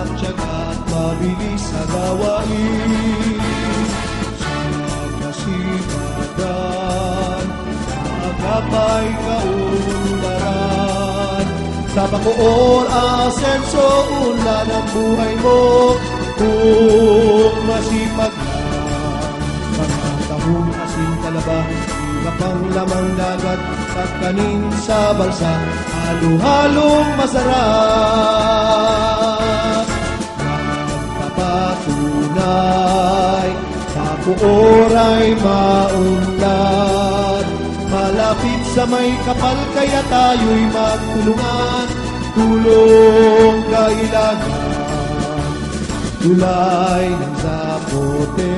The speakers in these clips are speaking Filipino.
magtiyaga at mabilis sa gawain. Sa kasipagan, agapay kaunlaran. Sa Bacoor, asenso, ulan ang buhay mo. Kung masipag lang, mga tahong asin talaba, iba pang lamang dagat, at kanin sa balsa, halo-halong masarap. Nagpapatunay, sa Bacoor ay maunlad. Malapit sa may kapal, kaya tayo'y magtulungan. Tulong kailangan, tulay ng Zapote,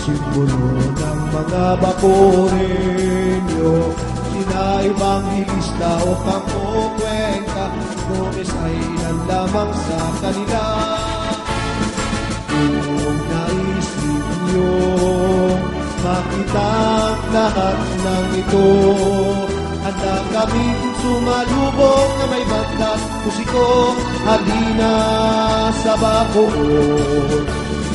simbolo ng mga Bacoreño. Sina Evangelista o Campo Cuenca, Gomez ay ilan lamang sa kanila. Kung nais ninyong makita ang lahat ng ito, handa kaming sumalubong na may bagdat musiko. Halina sa Bacoor,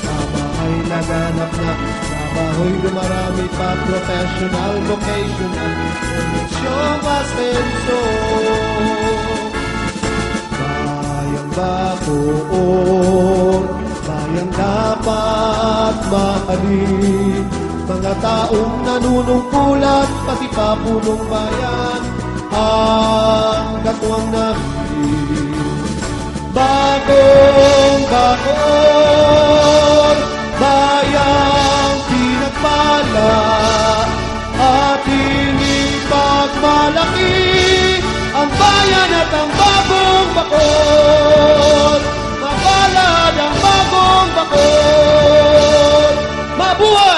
trabaho'y naganap na, trabaho'y dumarami pa, professional, vocational, koneksyon, asenso. Bayang Bacoor, bayang dapat mahalin. Mga taong nanunungkulan, pati pa punong bayan, ang katuwang namin. Bagong Bacoor, bayang pinagpala, ating ipagmalaki ang bayan at ang bagong Bacoor. Mapalad ang bagong Bacoor, mabuhay!